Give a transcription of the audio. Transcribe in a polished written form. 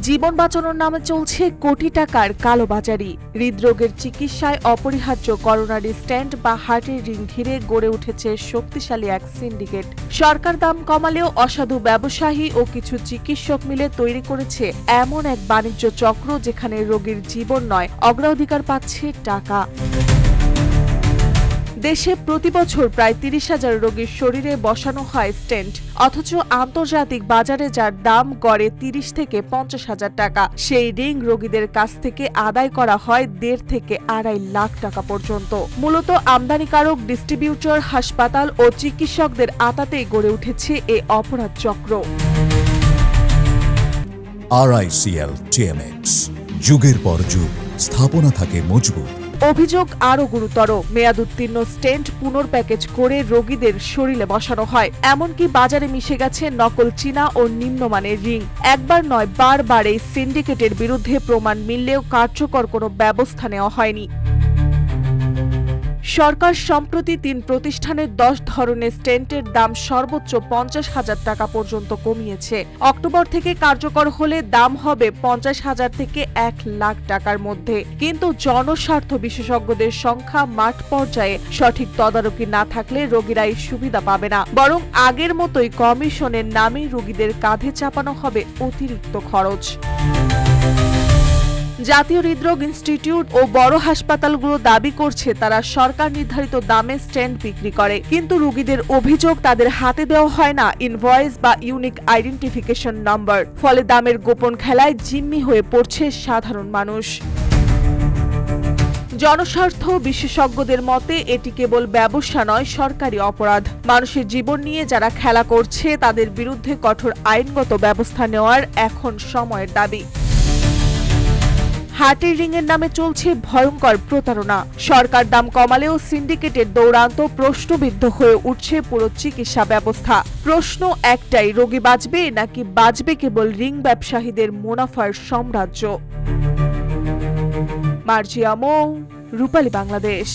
জীবন বাঁচানোর নামে চলছে কোটি টাকার কালোবাজারি। হৃদরোগের চিকিৎসায় অপরিহার্য করোনারি স্ট্যান্ড বা হার্টের রিং ঘিরে গড়ে উঠেছে শক্তিশালী এক সিন্ডিকেট। সরকার দাম কমালেও অসাধু ব্যবসায়ী ও কিছু চিকিৎসক মিলে তৈরি করেছে এমন এক বাণিজ্য চক্র, যেখানে রোগীর জীবন নয়, অগ্রাধিকার পাচ্ছে টাকা। দেশে প্রতি বছর প্রায় ৩০,০০০ রোগীর শরীরে বসানো হয় স্টেন্ট, অথচ আন্তর্জাতিক বাজারে যার দাম গড়ে ৩০ থেকে ৫০,০০০ টাকা, সেই রিং রোগীদের কাছ থেকে আদায় করা হয় ১.৫ থেকে ২.৫ লাখ টাকা পর্যন্ত। মূলত আমদানিকারক, ডিস্ট্রিবিউটর, হাসপাতাল ও চিকিৎসকদের আতাতেই গড়ে উঠেছে এ অপরাধ চক্র। RICL TMX, যুগের পর যুগ স্থাপনা থাকে মজবুত। অভিযোগ আরো গুরুতর, মেয়াদোত্তীর্ণ স্টেন্ট পুনর্প্যাকেজ করে রোগীদের শরীরে বসানো হয়। এমনকি বাজারে মিশে গেছে নকল চীনা ও নিম্নমানের রিং। একবার নয়, বারবার এই সিন্ডিকেটের বিরুদ্ধে প্রমাণ মিললেও কার্যকর কোনো ব্যবস্থা নেওয়া হয়নি। সরকার সম্প্রতি ৩ প্রতিষ্ঠানের ১০ ধরনের স্টেন্টের দাম সর্বোচ্চ ৫০,০০০ টাকা পর্যন্ত কমিয়েছে। অক্টোবর থেকে কার্যকর হলে দাম হবে ৫০,০০০ থেকে ১ লাখ টাকার মধ্যে। কিন্তু জনস্বার্থ বিশেষজ্ঞদের সংখ্যা মাঠ পর্যায়ে সঠিক তদারকি না থাকলে রোগীরা এই সুবিধা পাবে না, বরং আগের মতোই কমিশনের নামে রোগীদের কাঁধে চাপানো হবে অতিরিক্ত খরচ। জাতীয় হৃদরোগ ইনস্টিটিউট ও বড় হাসপাতালগুলো দাবি করছে তারা সরকার নির্ধারিত দামে স্টেন্ট বিক্রি করে, কিন্তু রোগীদের অভিযোগ তাদের হাতে দেওয়া হয় না ইনভয়েস বা ইউনিক আইডেন্টিফিকেশন নাম্বার। ফলে দামের গোপন খেলায় জিম্মি হয়ে পড়ছে সাধারণ মানুষ। জনস্বার্থ বিশেষজ্ঞদের মতে এটি কেবল ব্যবসা নয়, সরকারি অপরাধ। মানুষের জীবন নিয়ে যারা খেলা করছে তাদের বিরুদ্ধে কঠোর আইনগত ব্যবস্থা নেওয়ার এখন সময়ের দাবি। হার্টের রিং এর নামে চলছে ভয়ঙ্কর প্রতারণা। সরকার দাম কমালেও সিন্ডিকেটের দৌরাত্ম্য প্রশ্নবিদ্ধ হয়ে উঠছে পুরো চিকিৎসা ব্যবস্থা। প্রশ্ন একটাই, রোগী বাঁচবে নাকি বাঁচবে কেবল রিং ব্যবসায়ীদের মুনাফার সাম্রাজ্য? মার্জিয়া মৌ, রূপালী বাংলাদেশ।